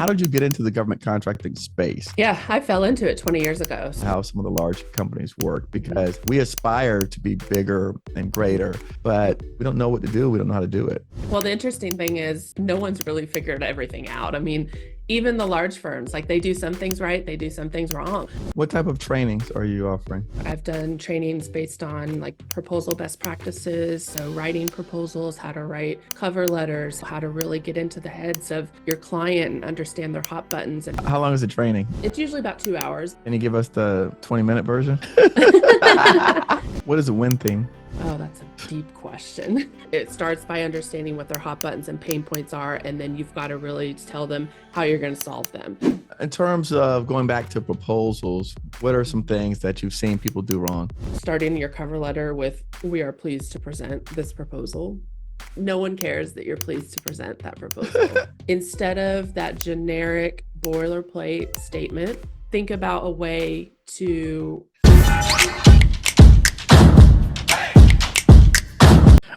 how did you get into the government contracting space? Yeah, I fell into it 20 years ago. How some of the large companies work, because we aspire to be bigger and greater, but we don't know what to do. We don't know how to do it. Well, the interesting thing is no one's really figured everything out. I mean, even the large firms, like they do some things right, they do some things wrong. What type of trainings are you offering? I've done trainings based on like proposal best practices, so writing proposals, how to write cover letters, how to really get into the heads of your client and understand their hot buttons. And How long is the training? it's usually about 2 hours. Can you give us the 20-minute version? What is a win theme? Oh, that's a deep question. It starts by understanding what their hot buttons and pain points are, and then you've got to really tell them how you're going to solve them. In terms of going back to proposals, what are some things that you've seen people do wrong? Starting your cover letter with, "We are pleased to present this proposal." No one cares that you're pleased to present that proposal. Instead of that generic boilerplate statement, think about a way to...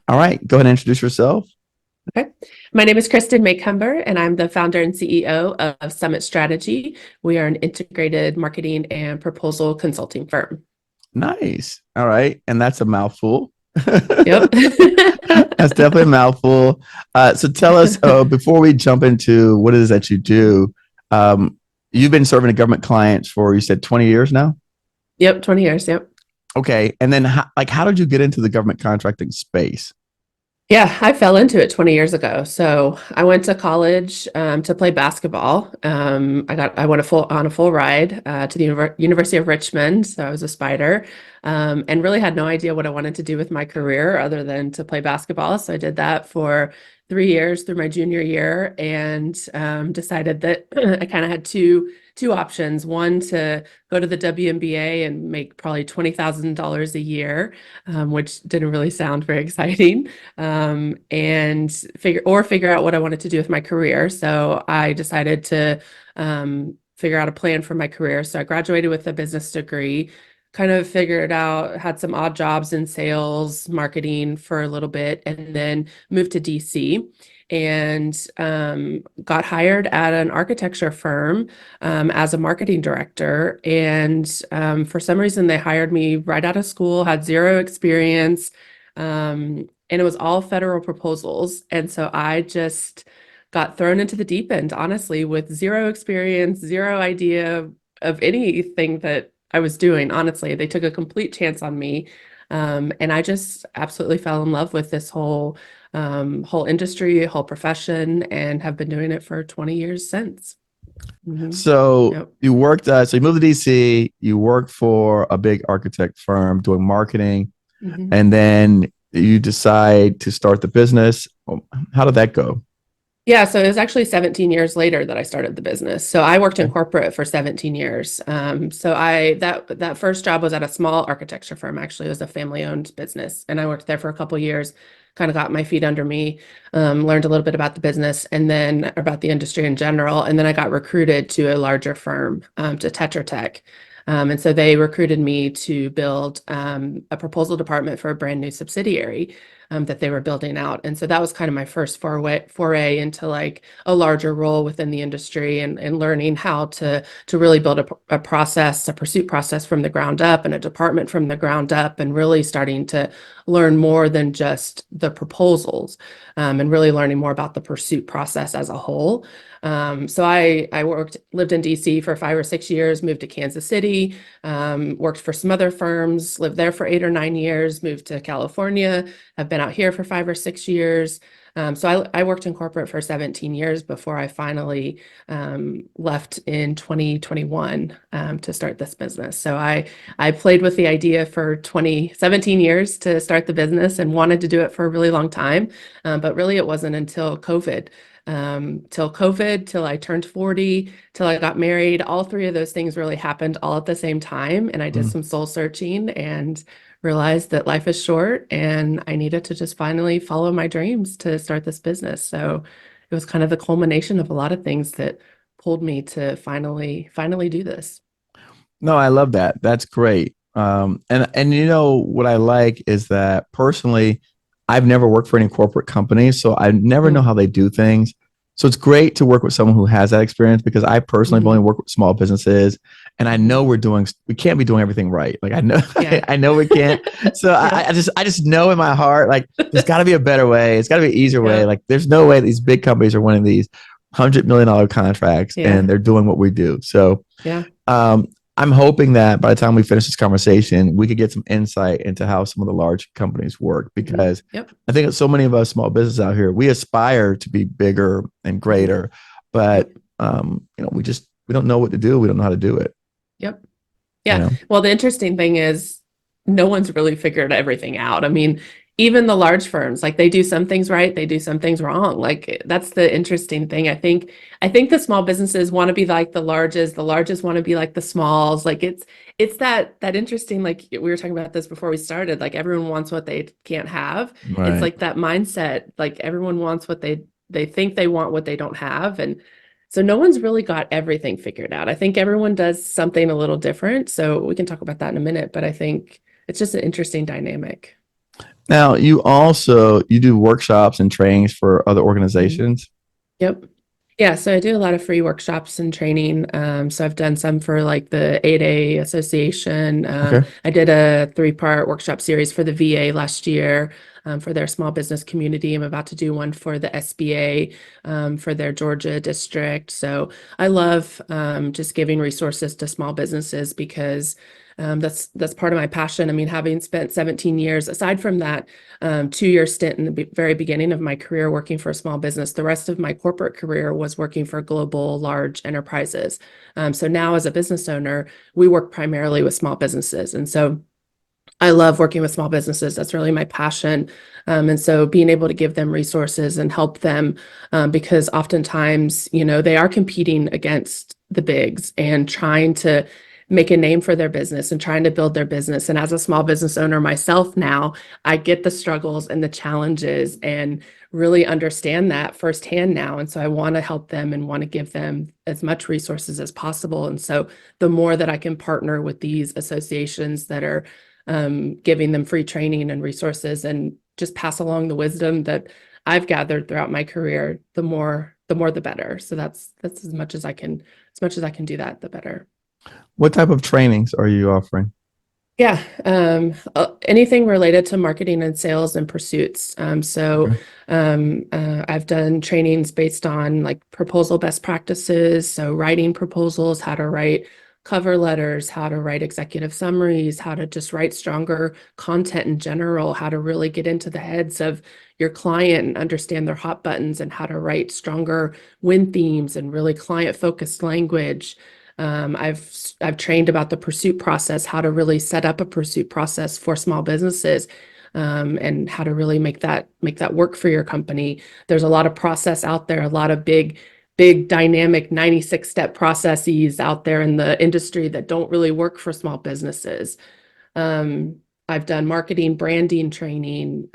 All right, go ahead and introduce yourself. Okay. My name is Kristen Maycumber, and I'm the founder and CEO of Summit Strategy. We are an integrated marketing and proposal consulting firm. Nice. All right. And that's a mouthful. Yep. That's definitely a mouthful. So tell us, before we jump into what it is that you do, you've been serving the government clients for, you said 20 years now? Yep, 20 years. Yep. Okay. And then how did you get into the government contracting space? Yeah, I fell into it 20 years ago. So I went to college to play basketball. I went on a full ride to the University of Richmond. So I was a Spider, and really had no idea what I wanted to do with my career other than to play basketball. So I did that for 3 years through my junior year, and decided that I kind of had two options. One, to go to the WNBA and make probably $20,000 a year, which didn't really sound very exciting, and figure out what I wanted to do with my career. So I decided to figure out a plan for my career. So I graduated with a business degree, kind of figured out, had some odd jobs in sales, marketing for a little bit, and then moved to DC and got hired at an architecture firm as a marketing director. And for some reason, they hired me right out of school, had zero experience, and it was all federal proposals. And so I just got thrown into the deep end, honestly, with zero experience, zero idea of anything that I was doing. Honestly, they took a complete chance on me. And I just absolutely fell in love with this whole industry, whole profession, and have been doing it for 20 years since. Mm-hmm. So Yep. you worked, so you moved to DC, you worked for a big architect firm doing marketing, Mm-hmm. and then you decide to start the business. How did that go? Yeah, so it was actually 17 years later that I started the business. So I worked in corporate for 17 years. So that first job was at a small architecture firm. Actually, it was a family-owned business, and I worked there for a couple of years. Kind of got my feet under me, learned a little bit about the business and then about the industry in general. And then I got recruited to a larger firm, to Tetra Tech. And so they recruited me to build a proposal department for a brand new subsidiary that they were building out. And so that was kind of my first foray into like a larger role within the industry, and learning how to really build a process, a pursuit process from the ground up, and a department from the ground up, and really starting to learn more than just the proposals, and really learning more about the pursuit process as a whole. So I lived in DC for 5 or 6 years, moved to Kansas City, worked for some other firms, lived there for 8 or 9 years, moved to California. I've been out here for 5 or 6 years. So I worked in corporate for 17 years before I finally left in 2021 to start this business. So I played with the idea for 17 years to start the business, and wanted to do it for a really long time. But really it wasn't until COVID, till I turned 40, till I got married. All three of those things really happened all at the same time. And I did some soul searching and realized that life is short, and I needed to just finally follow my dreams to start this business. So it was kind of the culmination of a lot of things that pulled me to finally do this. No, I love that. That's great. And you know what I like is that personally, I've never worked for any corporate company, so I never know how they do things. So it's great to work with someone who has that experience because I personally have only Mhm. worked with small businesses and I know Mhm. we can't be doing everything right. Like I know, Yeah. I know we can't. So Yep. I just know in my heart, like there's got to be a better way. It's got to be an easier way. Yep. Like there's no way these big companies are winning these $100 million contracts and Yeah. they're doing what we do. So Yeah. um, I'm hoping that by the time we finish this conversation, we could get some insight into how some of the large companies work Mhm. because Yep. I think so many of us small businesses out here, we aspire to be bigger and Mhm. greater, but Yep. we don't know what to do. We don't know how to do it. Yep. You Yeah. know, Well, the interesting thing is no one's really figured everything out. I mean, even the large firms, like they do some things right, they do some things wrong. Like that's the interesting thing. I think the small businesses want to be like the largest want to be like the smalls. Like it's that interesting, like we were talking about this before we started, like everyone wants what they can't have. It's right? like that mindset, like everyone wants what they think they want what they don't have. And so no one's really got everything figured out. I think everyone does something a little different. So we can talk about that in a minute, but I think it's just an interesting dynamic. Now, you do workshops and trainings for other Mhm. organizations. Yep. Yeah, so I do a lot of free workshops and training. So I've done some for like the 8A Association. Okay. I did a 3-part workshop series for the VA last year for their small business community. I'm about to do one for the SBA for their Georgia district. So I love just giving resources to small businesses because that's part of my passion. I mean, having spent 17 years, aside from that 2-year stint in the very beginning of my career working for a small business. The rest of my corporate career was working for global large enterprises. So now as a business owner, we work primarily with small businesses. And so I love working with small businesses. That's really my passion. And so being able to give them resources and help them because oftentimes, they are competing against the bigs and trying to make a name for their business and trying to build their business. And as a small business owner myself now, I get the struggles and the challenges and really understand that firsthand now. And so I want to help them and want to give them as much resources as possible. And so the more that I can partner with these associations that are giving them free training and resources and just pass along the wisdom that I've gathered throughout my career, the better. So that's as much as I can do that, the better. What type of trainings are you offering? Yeah, anything related to marketing and sales and pursuits. Okay. I've done trainings based on like proposal best practices, so writing proposals, how to write cover letters, how to write executive summaries, how to just write stronger content in general, how to really get into the heads of your client and understand their hot buttons, and how to write stronger win themes and really client-focused language. I've trained about the pursuit process, how to really set up a pursuit process for small businesses, and how to really make that work for your company. There's a lot of process out there, a lot of big dynamic 96-step processes out there in the industry that don't really work for small businesses. Um, I've done marketing, branding training,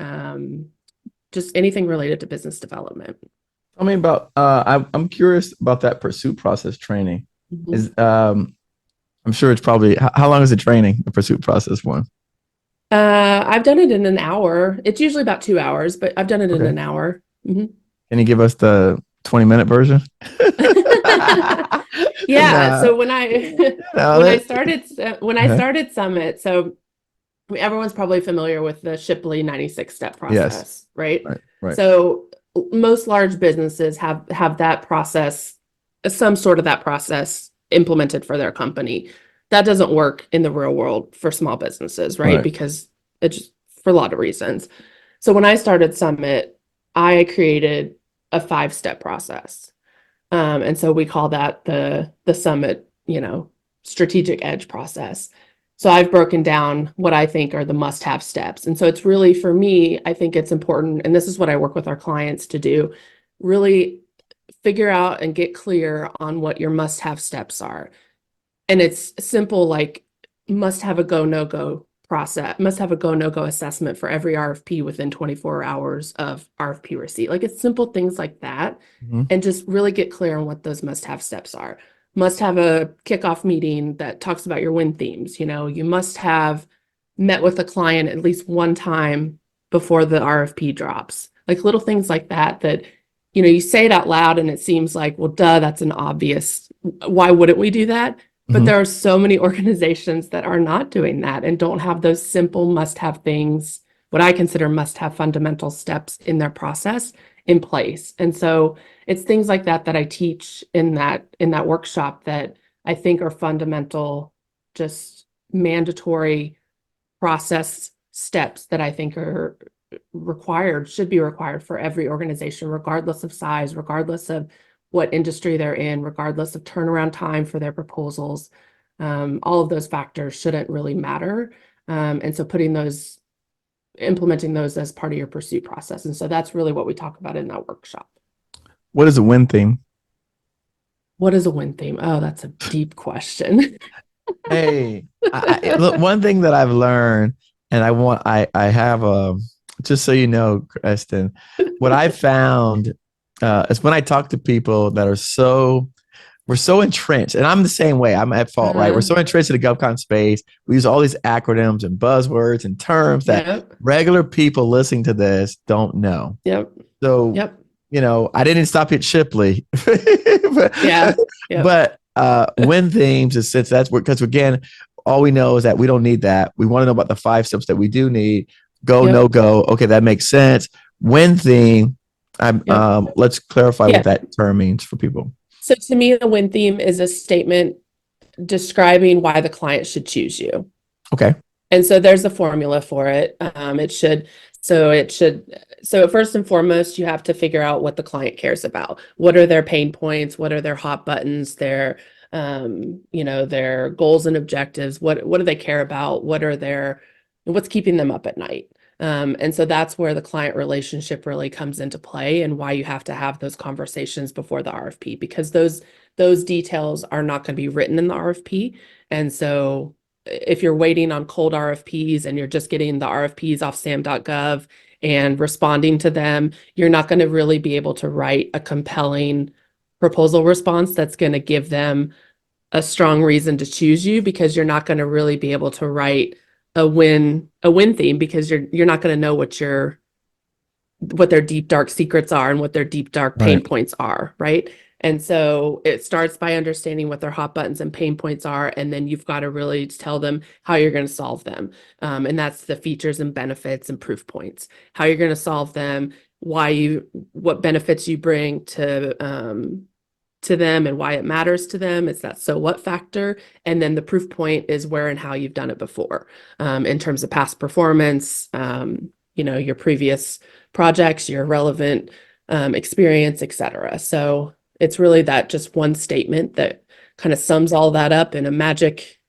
just anything related to business development. Tell me about. I'm curious about that pursuit process training. Mhm. Is I'm sure it's probably how long is the training, the pursuit process one? I've done it in an hour. It's usually about 2 hours, but I've done it in Okay. an hour. Mhm. Can you give us the 20-minute version? Yeah. No, So when I no, when I that, started when I uh-huh. started Summit, so I mean, everyone's probably familiar with the Shipley 96-step Yes, process, right? right, right, So most large businesses have that process, some sort of that process implemented for their company. That doesn't work in the real world for small businesses, right? right. Because it's for a lot of reasons. So when I started Summit, I created a 5-step process. And so we call that the Summit, strategic edge process. So I've broken down what I think are the must-have steps. And so it's really, for me, I think it's important, and this is what I work with our clients to do, really figure out and get clear on what your must-have steps are. And it's simple, like must have a go, no go process, must have a go, no go assessment for every RFP within 24 hours of RFP receipt. Like it's simple things like that. Mhm. And just really get clear on what those must have steps are. Must have a kickoff meeting that talks about your win themes. You must have met with a client at least one time before the RFP drops. Like little things like that you say it out loud and it seems like, well, duh, that's an obvious. Why wouldn't we do that? But Mhm. there are so many organizations that are not doing that and don't have those simple must-have things, what I consider must-have fundamental steps in their process in place. And so it's things like that that I teach in that workshop that I think are fundamental, just mandatory process steps that I think are required, should be required for every organization, regardless of size, regardless of what industry they're in, regardless of turnaround time for their proposals. All of those factors shouldn't really matter. And so implementing those as part of your pursuit process. And so that's really what we talk about in that workshop. What is a win theme? What is a win theme? Oh, that's a deep question. Hey, look, one thing that I've learned, and I have just so you know, Kristen, what I found is when I talk to people that we're so entrenched, and I'm the same way. I'm at fault, right? We're Uh-huh. so entrenched in the GovCon space. We use all these acronyms and buzzwords and terms that Yep. regular people listening to this don't know. Yep. So, Yep. I didn't stop at Shipley, but, Yeah. Yep. win themes is since that's because again, all we know is that we don't need that. We want to know about the 5 steps that we do need. Go, no Yep. go. Okay, that makes sense. Win theme. Yep. Let's clarify what Yeah. that term means for people. So to me, the win theme is a statement describing why the client should choose you. Okay. And so there's a formula for it. So first and foremost, you have to figure out what the client cares about. What are their pain points? What are their hot buttons? Their goals and objectives. What do they care about? What's keeping them up at night? And so that's where the client relationship really comes into play and why you have to have those conversations before the RFP, because those details are not going to be written in the RFP. And so if you're waiting on cold RFPs and you're just getting the RFPs off sam.gov and responding to them, you're not going to really be able to write a compelling proposal response that's going to give them a strong reason to choose you, because you're not going to really be able to write a win theme, because you're not going to know what their deep dark secrets are and what their deep dark pain Right. points are, right? And so it starts by understanding what their hot buttons and pain points are, and then you've got to really tell them how you're going to solve them. And that's the features and benefits and proof points, how you're going to solve them, what benefits you bring to them and why it matters to them. It's that so what factor. And then the proof point is where and how you've done it before, in terms of past performance, your previous projects, your relevant experience, etc. So it's really that just one statement that kind of sums all that up in a magic,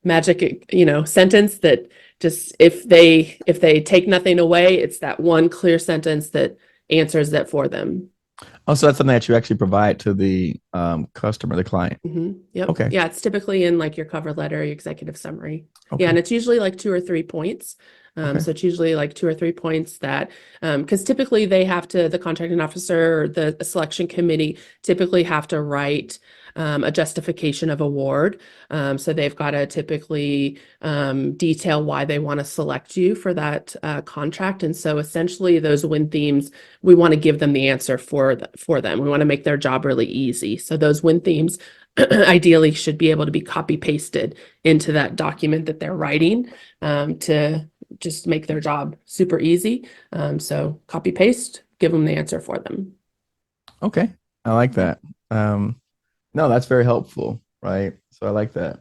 sentence that just if they take nothing away, it's that one clear sentence that answers that for them. Oh, so that's something that you actually provide to the customer, the client. Yep. Okay. Yeah, it's typically in like your cover letter, your executive summary. Yeah, Okay. and it's usually like 2 or 3 points. Okay. So it's usually like 2 or 3 points that, because typically the contracting officer or the selection committee typically have to write a justification of award. So they've got to typically detail why they want to select you for that contract. And so essentially those win themes, we want to give them the answer for them. We want to make their job really easy. So those win themes ideally should be able to be copy pasted into that document that they're writing, to just make their job super easy. So copy paste, give them the answer for them. Okay. I like Yeah. that. No, that's very helpful. Right. So I like that.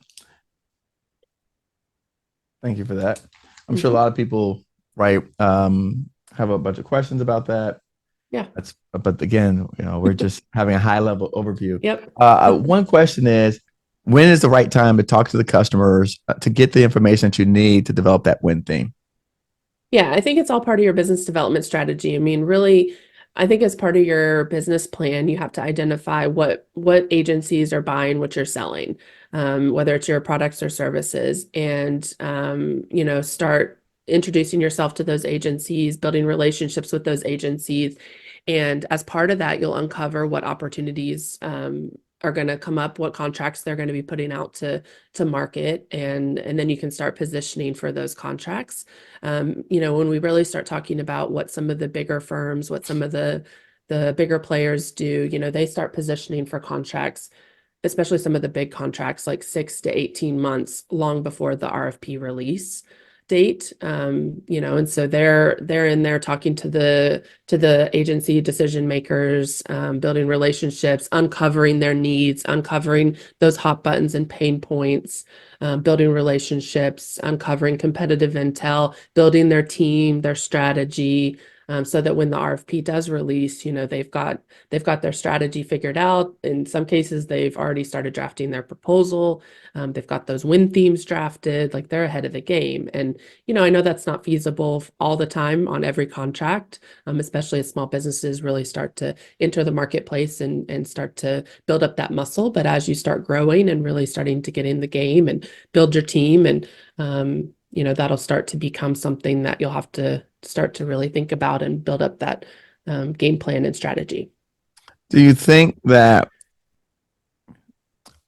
Thank you for that. I'm sure a Mhm. lot of people, right, have a bunch of questions about that. Yeah. But again, we're just having a high level overview. Yep. One question is, when is the right time to talk to the customers to get the information that you need to develop that win theme? Yeah, I think it's all part of your business development strategy. I mean, really, I think as part of your business plan, you have to identify what agencies are buying what you're selling, whether it's your products or services, and start introducing yourself to those agencies, building relationships with those agencies, and as part of that, you'll uncover what opportunities are going to come up, what contracts they're going to be putting out to market, and then you can start positioning for those contracts. When we really start talking about what some of the bigger firms, what some of the the bigger players do, they start positioning for contracts, especially some of the big contracts, like 6 to 18 months long before the RFP release date. And so they're in there talking to the agency decision makers, building relationships, uncovering their needs, uncovering those hot buttons and pain points, building relationships, uncovering competitive intel, building their team, their strategy, so that when the RFP does release, they've got their strategy figured out. In some cases, they've already started drafting their proposal. They've got those win themes drafted, like they're ahead of the game. And, I know that's not feasible all the time on every contract, especially as small businesses really start to enter the marketplace and start to build up that muscle. But as you start growing and really starting to get in the game and build your team, and that'll start to become something that you'll have to start to really think about and build up that game plan and strategy. Do you think that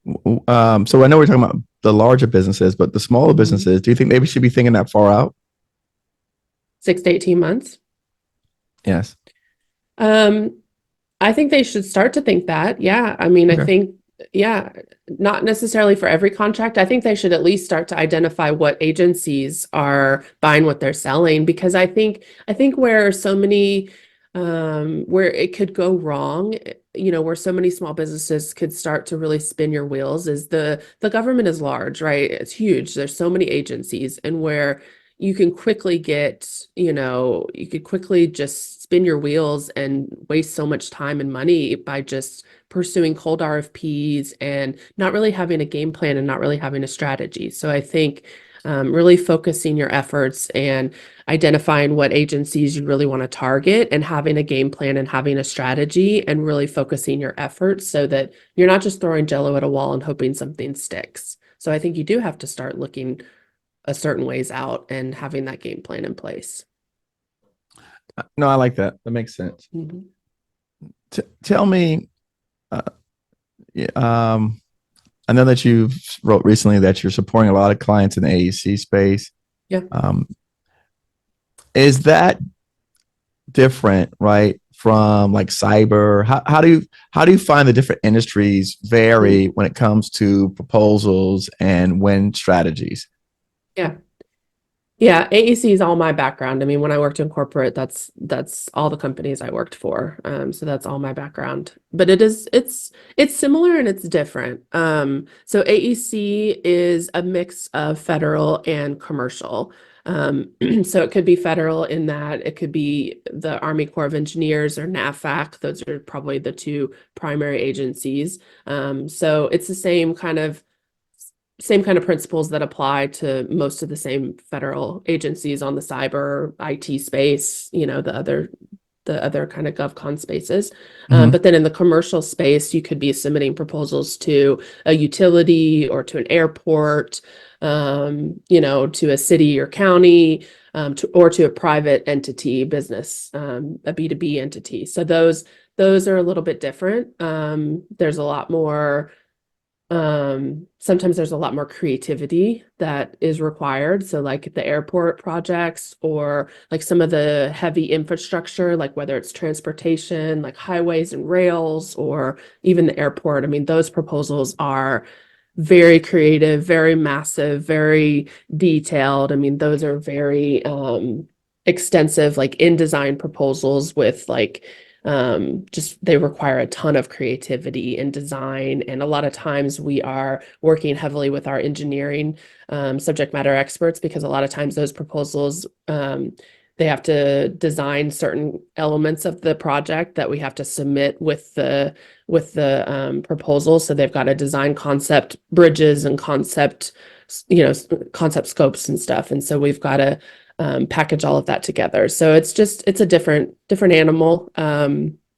so I know we're talking about the larger businesses, but the smaller businesses, do you think maybe should be thinking that far out? 6 to 18 months. Yes. Um, I think they should start to think that. Yeah. I mean, I Okay. think, yeah, not necessarily for every contract. I think they should at least start to identify what agencies are buying what they're selling, because I think where so many where it could go wrong, where so many small businesses could start to really spin your wheels, is the government is large, right? It's huge. There's so many agencies, and where you can quickly get, you could quickly just spin your wheels and waste so much time and money by just pursuing cold RFPs and not really having a game plan and not really having a strategy. So I think really focusing your efforts and identifying what agencies you really want to target and having a game plan and having a strategy and really focusing your efforts so that you're not just throwing jello at a wall and hoping something sticks. So I think you do have to start looking a certain ways out and having that game plan in place. No, I like that. That makes sense. Mhm. Tell me, uh, yeah, I know that you wrote recently that you're supporting a lot of clients in the AEC space. Yeah. Um, is that different, right, from like cyber? How do you find the different industries vary Mhm. when it comes to proposals and win strategies? Yeah. Yeah, AEC is all my background. I mean, when I worked in corporate, that's all the companies I worked for. So that's all my background. But it's similar and it's different. So AEC is a mix of federal and commercial. So it could be federal in that it could be the Army Corps of Engineers or NAVFAC. Those are probably the two primary agencies. So it's the same kind of principles that apply to most of the same federal agencies on the cyber IT space, the other kind of govcon spaces. Mhm. But then in the commercial space, you could be submitting proposals to a utility or to an airport, to a city or county, or to a private entity business, a B2B entity. So those are a little bit different. There's a lot more sometimes there's a lot more creativity that is required. So like the airport projects or like some of the heavy infrastructure, like whether it's transportation, like highways and rails, or even the airport. I mean, those proposals are very creative, very massive, very detailed. I mean, those are very extensive, like InDesign proposals with like just they require a ton of creativity and design. And a lot of times we are working heavily with our engineering subject matter experts, because a lot of times those proposals, they have to design certain elements of the project that we have to submit with the proposal. So they've got to design concept bridges and concept scopes and stuff. And so we've got to package all of that together. So it's a different animal.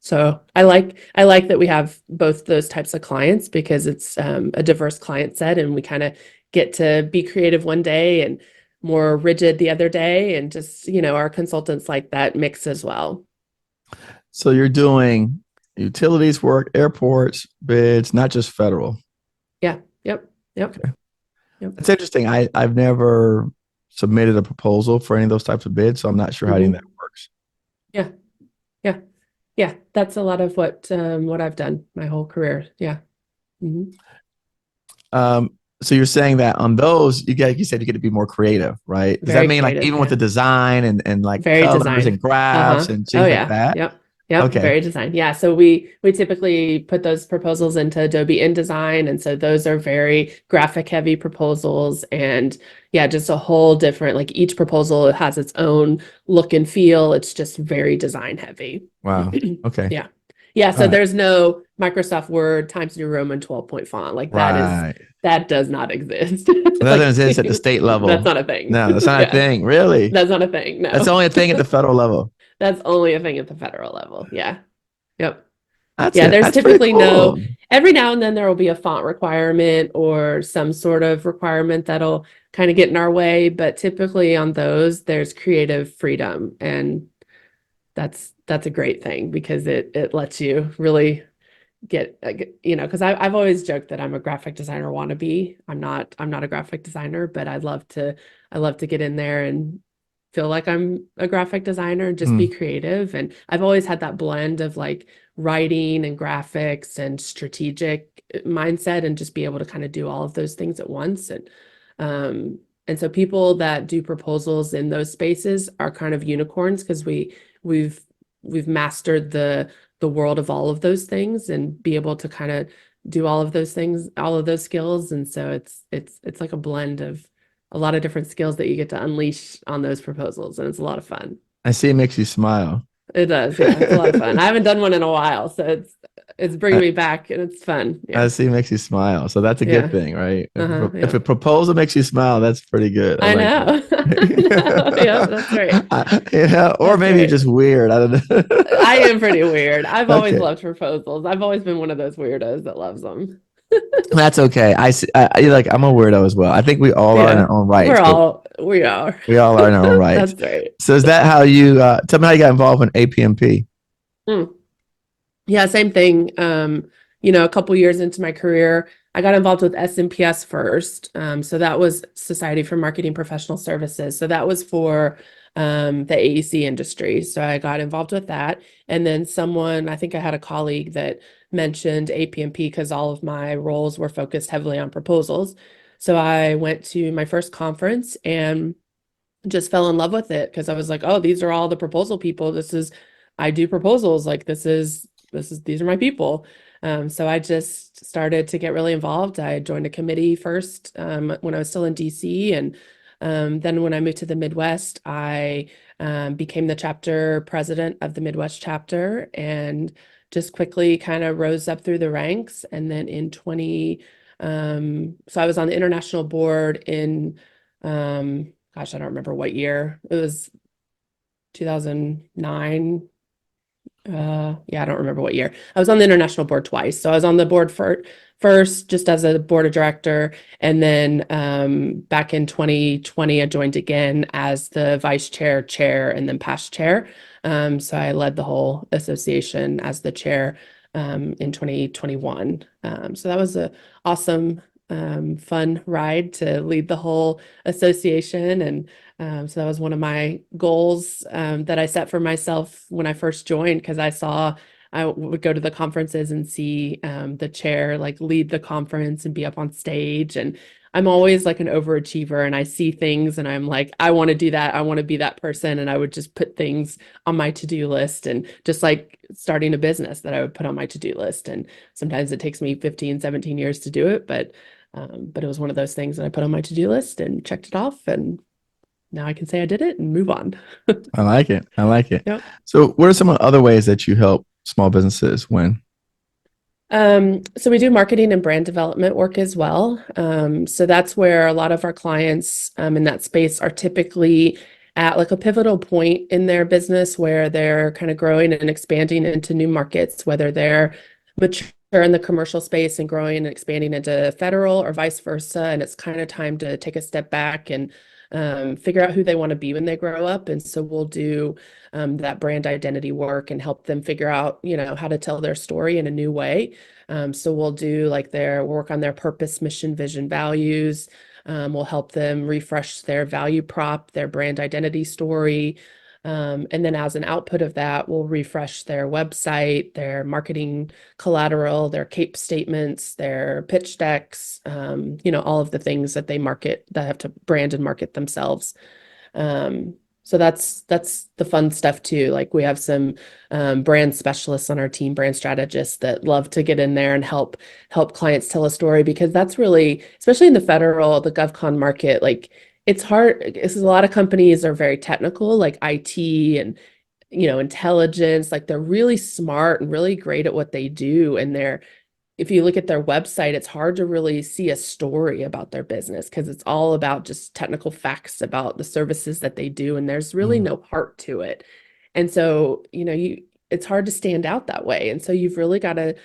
So I like that we have both those types of clients, because it's a diverse client set, and we kind of get to be creative one day and more rigid the other day, and just our consultants like that mix as well. So you're doing utilities work, airports, bids, not just federal. Yeah. Yep. Yep. Okay. Yep. It's interesting. I've never submitted a proposal for any of those types of bids, so I'm not sure how any of that Mhm. works. Yeah. Yeah. Yeah, that's a lot of what I've done my whole career. Yeah. Mhm. So you're saying that on those, you said you get to be more creative, right? Does that Very mean like creative. even with Yeah. the design and like Very colors design. and graphs Uh-huh. and Oh things like yeah. that? Yep. Yep. Okay. Very design. Yeah. So we typically put those proposals into Adobe InDesign. And so those are very graphic heavy proposals. And yeah, just a whole different, like each proposal has its own look and feel. It's just very design heavy. Wow. Okay. Yeah. Yeah. All So right. there's no Microsoft Word Times New Roman 12-point font. Like Right. that does not exist. That Like doesn't exist at the state that's level. not a thing. No, that's not a Yeah. thing. Really? That's not a thing. That's No. only a thing at the federal level. That's only a thing at the federal level. Yeah. Yep. That's Yeah, it. there's That's pretty typically no, cool. every now and then there will be a font requirement or some sort of requirement that'll kind of get in our way, but typically on those there's creative freedom, and that's a great thing because it lets you really get because I've always joked that I'm a graphic designer wannabe. I'm not a graphic designer, but I love to get in there and feel like I'm a graphic designer and just be Mm. creative. And I've always had that blend of like writing and graphics and strategic mindset, and just be able to kind of do all of those things at once. Um and so people that do proposals in those spaces are kind of unicorns because we've we've mastered the world of all of those things and be able to kind of do all of those things, all of those skills. And so it's like a blend of a lot of different skills that you get to unleash on those proposals, and it's a lot of fun. I see it makes you smile. It does, yeah, it's a lot of fun. I haven't done one in a while, so it's bringing I, me back, and it's fun. I Yeah, see it makes you smile. So that's a good yeah, thing, right? If yeah. a proposal makes you smile, that's pretty good. I I like know. I know. Yeah, that's right. or That's maybe you're right. just weird. I don't know. I am pretty weird. I've always Okay. loved proposals. I've always been one of those weirdos that loves them. That's okay. I see. Like I'm a weirdo as well. I think we all are in Yeah, our own rights, but we are. we all are in our own rights. That's right. So is that how you tell me how you got involved in APMP? Mm. Yeah, same thing. A couple years into my career, I got involved with SMPS first. So that was Society for Marketing Professional Services. So that was for the AEC industry. So I got involved with that. And then I think I had a colleague that mentioned APMP because all of my roles were focused heavily on proposals. So I went to my first conference and just fell in love with it because I was like, oh, these are all the proposal people. I do proposals. Like these are my people. So I just started to get really involved. I joined a committee first when I was still in DC. And then when I moved to the Midwest, I became the chapter president of the Midwest chapter and just quickly kind of rose up through the ranks. And then so I was on the international board in gosh, I don't remember what year. It was 2009. Yeah, I don't remember what year. I was on the international board twice. So I was on the board for first just as a board of director, and then back in 2020 I joined again as the vice chair, and then past chair. So I led the whole association as the chair in 2021. So that was a awesome fun ride to lead the whole association. And so that was one of my goals that I set for myself when I first joined, because I would go to the conferences and see the chair like lead the conference and be up on stage. And I'm always like an overachiever, and I see things and I'm like, I want to do that. I want to be that person. And I would just put things on my to-do list, and just like starting a business that I would put on my to-do list. And sometimes it takes me 15, 17 years to do it, but it was one of those things that I put on my to-do list and checked it off, and now I can say I did it and move on. I like it. I like it. Yep. So what are some other ways that you help small businesses win? So we do marketing and brand development work as well. So that's where a lot of our clients in that space are typically at like a pivotal point in their business where they're kind of growing and expanding into new markets, whether they're mature in the commercial space and growing and expanding into federal or vice versa. And it's kind of time to take a step back and figure out who they want to be when they grow up. And so we'll do that brand identity work and help them figure out, how to tell their story in a new way. So we'll do like we'll work on their purpose, mission, vision, values. We'll help them refresh their value prop, their brand identity story. And then as an output of that, we'll refresh their website, their marketing collateral, their CAPE statements, their pitch decks, all of the things that they market that have to brand and market themselves. So that's the fun stuff too. Like we have some brand specialists on our team, brand strategists that love to get in there and help clients tell a story, because that's really, especially in the GovCon market, like it's hard because a lot of companies are very technical, like IT and intelligence, like they're really smart and really great at what they do, and if you look at their website, it's hard to really see a story about their business because it's all about just technical facts about the services that they do, and there's really Mm. no heart to it. And so, it's hard to stand out that way. And so you've really got to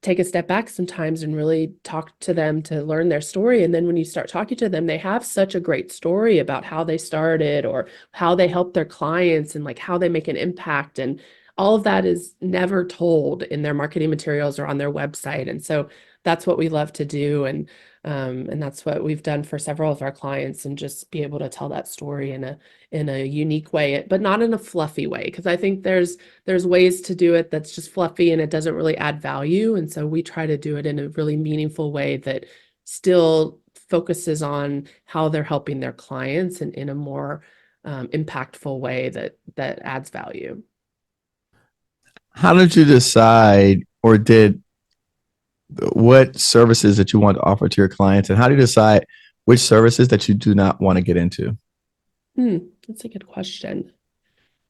take a step back sometimes and really talk to them to learn their story. And then when you start talking to them, they have such a great story about how they started or how they help their clients and like how they make an impact. And all of that is never told in their marketing materials or on their website. And so that's what we love to do. And that's what we've done for several of our clients, and just be able to tell that story in a unique way, but not in a fluffy way. Because I think there's ways to do it that's just fluffy and it doesn't really add value. And so we try to do it in a really meaningful way that still focuses on how they're helping their clients and in a more impactful way that adds value. How did you decide, or did what services that you want to offer to your clients, and how do you decide which services that you do not want to get into? That's a good question.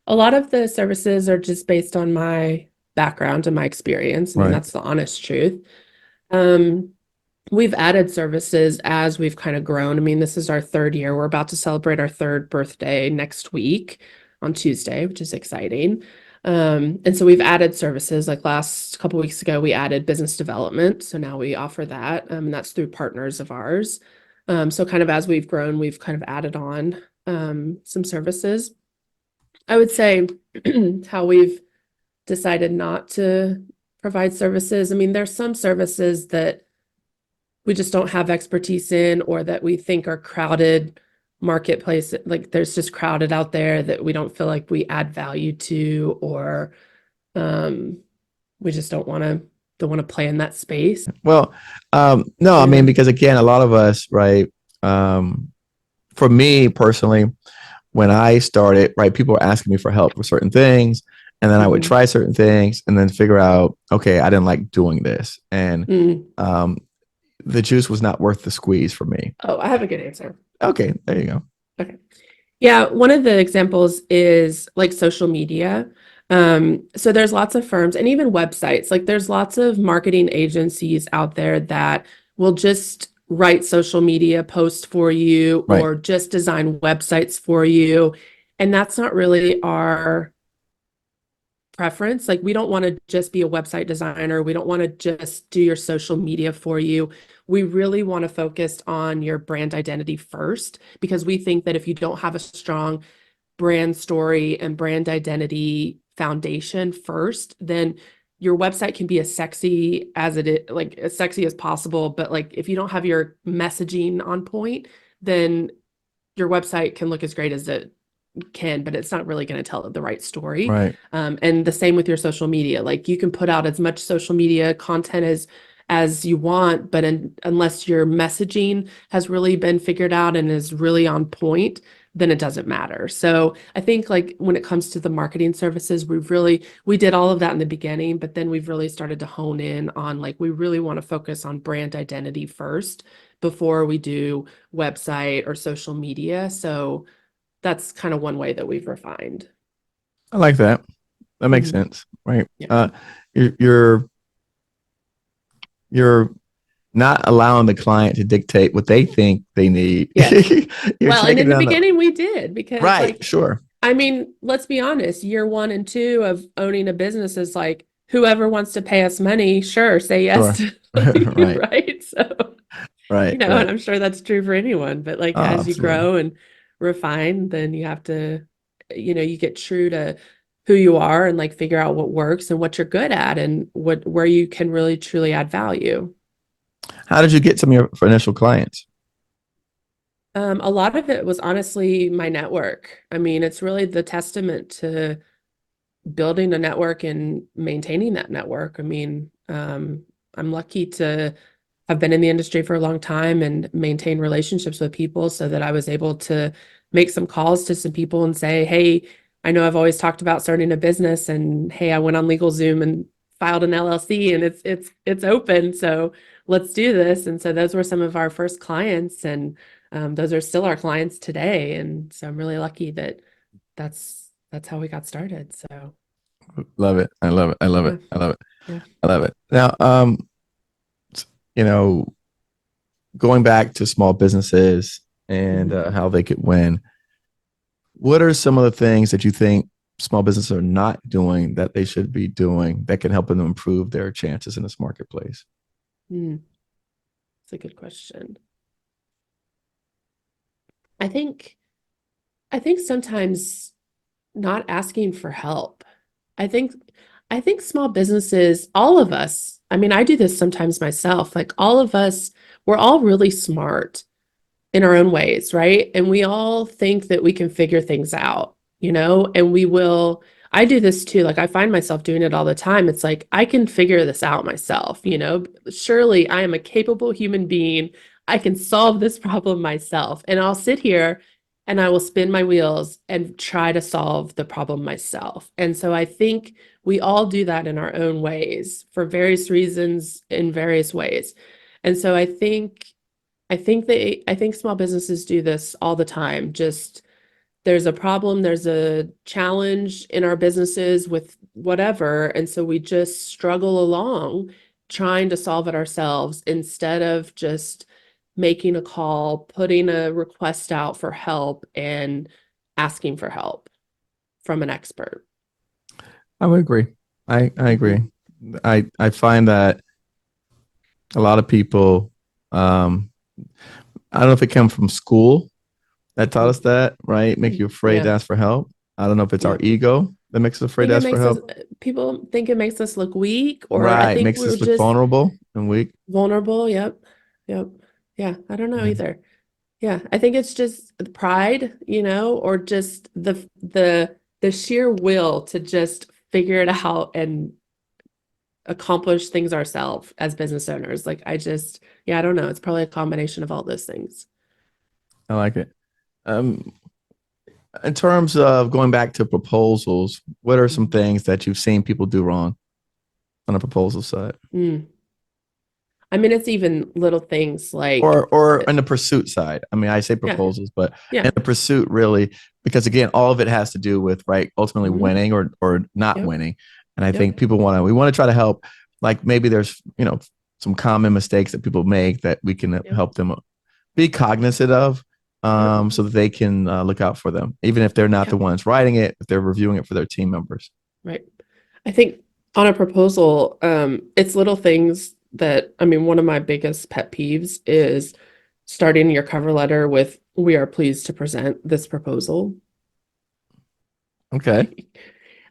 A lot of the services are just based on my background and my experience. I mean, Right. that's the honest truth. Um, we've added services as we've kind of grown. I mean, this is our third year. We're about to celebrate our third birthday next week on Tuesday, which is exciting. And so we've added services. Like last couple weeks ago, we added business development. So now we offer that, and that's through partners of ours. So kind of as we've grown, we've kind of added on some services. I would say how we've decided not to provide services. I mean, there's some services that we just don't have expertise in, or that we think are crowded marketplace. Like there's just crowded out there that we don't feel like we add value to, or um, we just don't want to play in that space. Well, no, I mean, Yeah. because again, a lot of us, right? For me personally, when I started, right, people were asking me for help with certain things, and then I would Mhm. try certain things, and then figure out, okay, I didn't like doing this, and Mm. um, the juice was not worth the squeeze for me. Oh, I have a good answer. Okay, there you go. Okay. Yeah, one of the examples is like social media. So there's lots of firms and even websites. Like there's lots of marketing agencies out there that will just write social media posts for you Right, or just design websites for you. And that's not really our preference. Like we don't want to just be a website designer. We don't want to just do your social media for you. We really want to focus on your brand identity first, because we think that if you don't have a strong brand story and brand identity foundation first, then your website can be as sexy as it is, like as sexy as possible. But like if you don't have your messaging on point, then your website can look as great as it can, but it's not really going to tell the right story. right. And the same with your social media. Like you can put out as much social media content as you want, but unless your messaging has really been figured out and is really on point, then it doesn't matter. So I think like when it comes to the marketing services, we did all of that in the beginning, but then we've really started to hone in on like we really want to focus on brand identity first before we do website or social media. So that's kind of one way that we've refined. I like that. That makes Mhm. sense, right? Yeah. You're you're not allowing the client to dictate what they think they need. Yes. You're Well, and taking in it the on the beginning we did, because right. like, Sure, I mean, let's be honest, year one and two of owning a business is like, whoever wants to pay us money, sure, say yes sure. to, Right, right? So, right, and right. I'm sure that's true for anyone, but like Oh, as you absolutely. grow and refine, then you have to, you get true to who you are and like figure out what works and what you're good at and where you can really truly add value. How did you get some of your initial clients? A lot of it was honestly my network. I mean, it's really the testament to building a network and maintaining that network. I mean, I'm lucky to have been in the industry for a long time and maintain relationships with people so that I was able to make some calls to some people and say, hey, I know I've always talked about starting a business, and hey, I went on LegalZoom and filed an LLC and it's open. So let's do this. And so those were some of our first clients, and those are still our clients today. And so I'm really lucky that that's how we got started. So Love it. I love it. I love it. yeah, I love it. yeah. I love it. Now, you know, going back to small businesses and Mhm. how they could win, what are some of the things that you think small businesses are not doing that they should be doing that can help them improve their chances in this marketplace? Mm, that's a good question. I think I think sometimes not asking for help. I think I think small businesses, all of us, I mean, I do this sometimes myself, like all of us, we're all really smart in our own ways, right? And we all think that we can figure things out, and we will. I do this too. Like I find myself doing it all the time. It's like I can figure this out myself. Surely I am a capable human being. I can solve this problem myself. And I'll sit here and I will spin my wheels and try to solve the problem myself. And so I think we all do that in our own ways for various reasons in various ways. And so I think small businesses do this all the time. Just there's a problem, there's a challenge in our businesses with whatever, and so we just struggle along trying to solve it ourselves instead of just making a call, putting a request out for help and asking for help from an expert. I would agree. I agree. Mhm. I find that a lot of people, I don't know if it came from school that taught us that, right? Make you afraid to Yeah, ask for help. I don't know if it's our yeah. ego that makes us I afraid think to it ask for makes us, help. people think it makes us look weak, or I Right. think Makes we're us look just vulnerable and weak. vulnerable. Yep. Yep. Yeah. I don't know Yeah. either. Yeah. I think it's just pride, or just the sheer will to just figure it out and accomplish things ourselves as business owners. Like yeah, I don't know. It's probably a combination of all those things. I like it. Um, in terms of going back to proposals, what are some Mhm. things that you've seen people do wrong on a proposal side? Mm. I mean, it's even little things like, Or in the pursuit side. I mean, I say yeah, proposals, but in yeah. the pursuit really, because again, all of it has to do with right ultimately Hmm. winning or not Yep. winning. And I think Yep. we want to try to help, like maybe there's, some common mistakes that people make that we can Yep. help them be cognizant of, Yep. so that they can look out for them, even if they're not the Yep. ones writing it, if they're reviewing it for their team members. Right. I think on a proposal, it's little things that, I mean, one of my biggest pet peeves is starting your cover letter with, "We are pleased to present this proposal." Okay.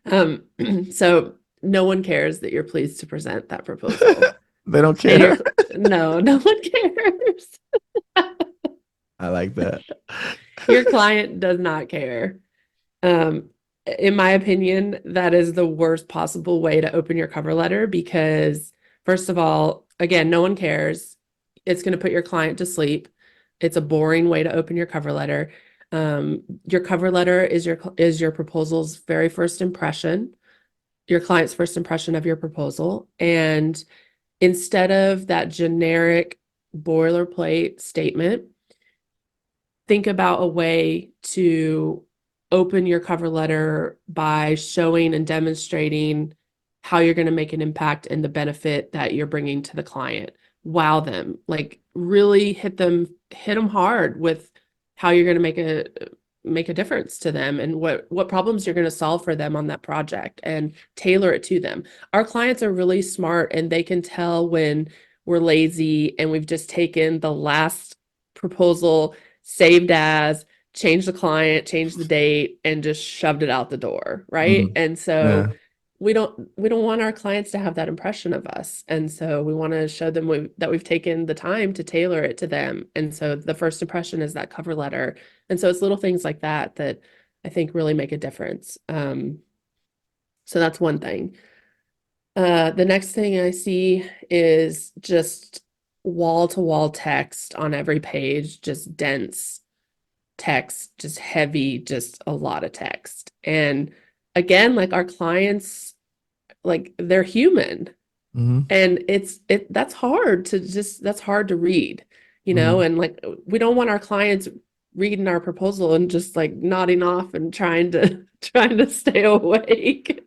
Um, so no one cares that you're pleased to present that proposal. They don't And care. no, no one cares. I like that. Your client does not care. Um, in my opinion, that is the worst possible way to open your cover letter because, first of all, again, no one cares. It's going to put your client to sleep. It's a boring way to open your cover letter. Your cover letter is your proposal's very first impression, your client's first impression of your proposal, and instead of that generic boilerplate statement, think about a way to open your cover letter by showing and demonstrating how you're going to make an impact and the benefit that you're bringing to the client. Wow them, like really hit them hard with how you're going to make a difference to them and what problems you're going to solve for them on that project and tailor it to them. Our clients are really smart and they can tell when we're lazy and we've just taken the last proposal, saved as, changed the client, changed the date, and just shoved it out the door, right? Mhm. And so Yeah. we don't want our clients to have that impression of us. And so we want to show them that we've taken the time to tailor it to them. And so the first impression is that cover letter. And so it's little things like that that I think really make a difference. So that's one thing. The next thing I see is just wall-to-wall text on every page, just dense text, just heavy, just a lot of text. And again, like our clients, like they're human. Hmm. And that's hard to read, Hmm. and like we don't want our clients reading our proposal and just like nodding off and trying to trying to stay awake.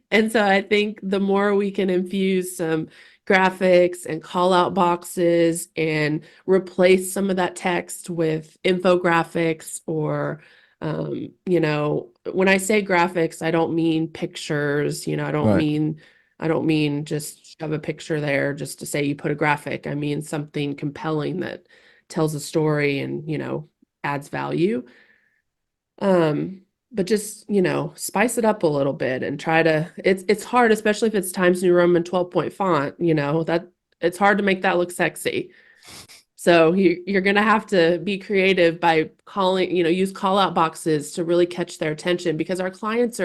And so I think the more we can infuse some graphics and call out boxes and replace some of that text with infographics or when I say graphics, I don't mean pictures, Right. I don't mean just shove a picture there just to say you put a graphic. I mean something compelling that tells a story and, adds value. But just, spice it up a little bit and try to it's hard, especially if it's Times New Roman 12-point font, that it's hard to make that look sexy. So you're going to have to be creative by use call out boxes to really catch their attention because our clients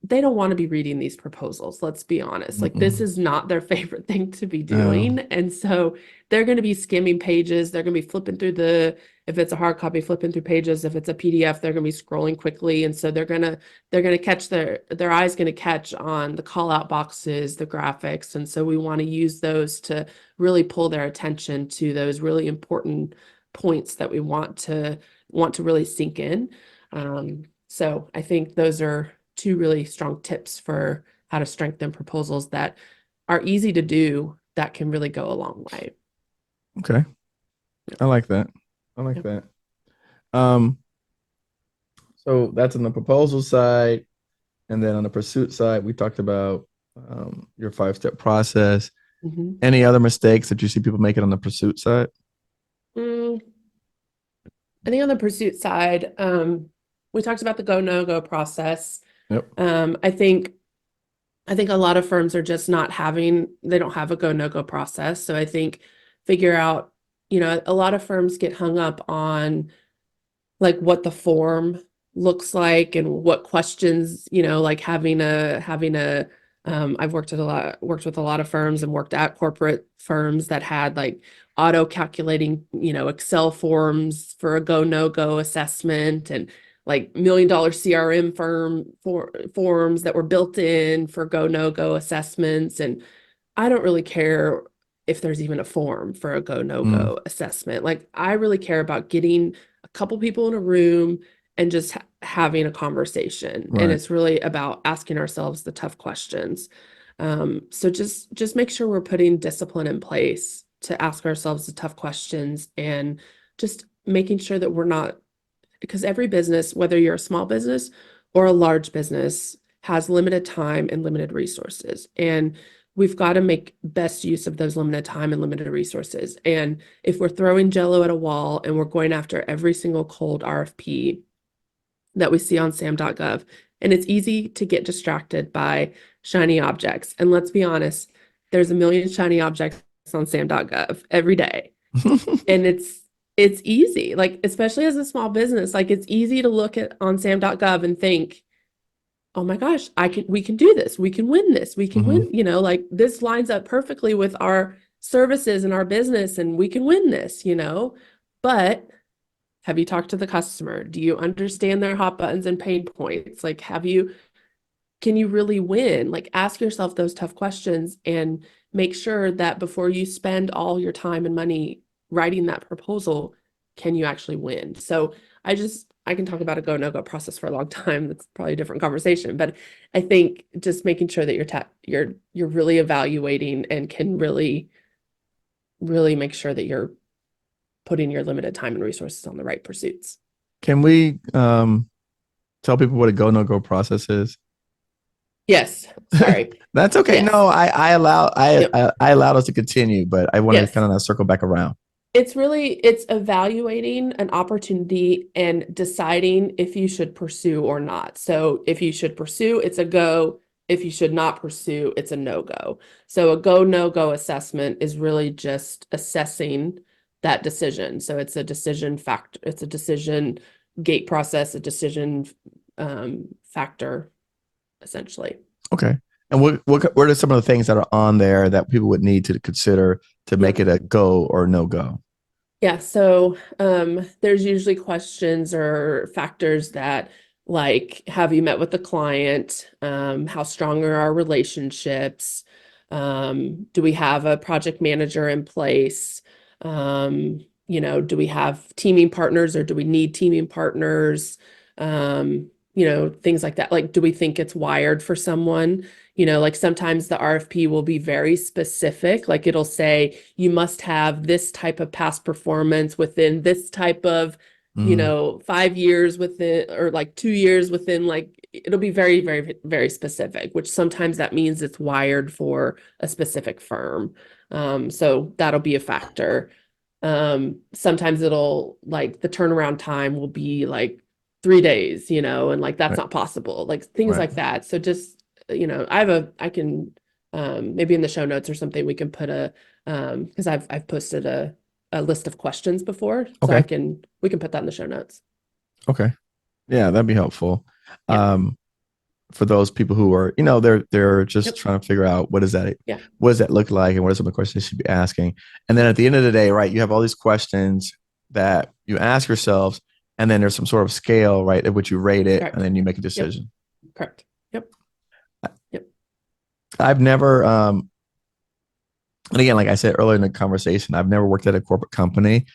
they don't want to be reading these proposals. Let's be honest. Like this Mm-mm. is not their favorite thing to be Yeah. doing. And so they're going to be skimming pages. They're going to be flipping through if it's a hard copy, flipping through pages. If it's a PDF, they're going to be scrolling quickly. And so they're going to catch their eyes going to catch on the call out boxes, the graphics. And so we want to use those to really pull their attention to those really important points that we want to really sink in. So I think those are two really strong tips for how to strengthen proposals that are easy to do that can really go a long way. Okay. I like that. I like Yep. that. Um, so that's on the proposal side. And then on the pursuit side, we talked about your 5-step process. Mhm. Any other mistakes that you see people making on the pursuit side? Mm, I think on the pursuit side, we talked about the go no go process. Yep. I think a lot of firms are just they don't have a go no go process. So I think figure out, a lot of firms get hung up on like what the form looks like and what questions, like having a I've worked with a lot of firms and worked at corporate firms that had like auto calculating, Excel forms for a go no go assessment and like $1 million CRM forms that were built in for go no go assessments. And I don't really care if there's even a form for a go no Mm, go assessment. Like I really care about getting a couple people in a room and just having a conversation. And right. it's really about asking ourselves the tough questions. So just make sure we're putting discipline in place to ask ourselves the tough questions and just making sure that we're not because every business, whether you're a small business or a large business, has limited time and limited resources. And we've got to make best use of those limited time and limited resources. And if we're throwing jello at a wall and we're going after every single cold RFP that we see on sam.gov, and it's easy to get distracted by shiny objects. And let's be honest, there's a million shiny objects on sam.gov every day. And it's easy, like especially as a small business, like it's easy to look at on sam.gov and think, oh my gosh, we can do this, we can win this, we can win, Hmm. like this lines up perfectly with our services and our business and we can win this, but have you talked to the customer? Do you understand their hot buttons and pain points? Like can you really win? Like ask yourself those tough questions and make sure that before you spend all your time and money writing that proposal, can you actually win? So I can talk about a go no go process for a long time. That's probably a different conversation, but I think just making sure that you're really evaluating and can really make sure that you're putting your limited time and resources on the right pursuits. Can we tell people what a go no go process is? Yes. Sorry. That's okay. Yes. No, I Yep. allowed us to continue, but I wanted to Yes. kind of circle back around. it's evaluating an opportunity and deciding if you should pursue or not. So if you should pursue, it's a go. If you should not pursue, it's a no-go. So a go, no-go assessment is really just assessing that decision. So it's a decision factor, it's a decision gate process, a decision factor, essentially. Okay. And what are some of the things that are on there that people would need to consider to make Yep. it a go or no go? Yeah, so there's usually questions or factors that like, have you met with the client? How strong are our relationships? Do we have a project manager in place? Do we have teaming partners or do we need teaming partners? Things like that. Like, do we think it's wired for someone? Like sometimes the RFP will be very specific. Like it'll say you must have this type of past performance within this type of, Mm, 5 years within, or like 2 years within, like it'll be very, very, very specific, which sometimes that means it's wired for a specific firm. So that'll be a factor. Sometimes it'll like the turnaround time will be like 3 days, and like that's right, not possible, like things right. like that. So just, I can, maybe in the show notes or something, we can put because I've posted a list of questions before, so Okay. we can put that in the show notes. Okay. Yeah, that'd be helpful. Yeah. Um, for those people who are, they're just Yep. trying to figure out Yeah. what does that look like and what are some of the questions they should be asking. And then at the end of the day, right, you have all these questions that you ask yourselves, and then there's some sort of scale, right, at which you rate it, and Correct. then you make a Yep. decision. Correct. Yep. Yep. I've never, and again, like I said earlier in the conversation, I've never worked at a corporate company,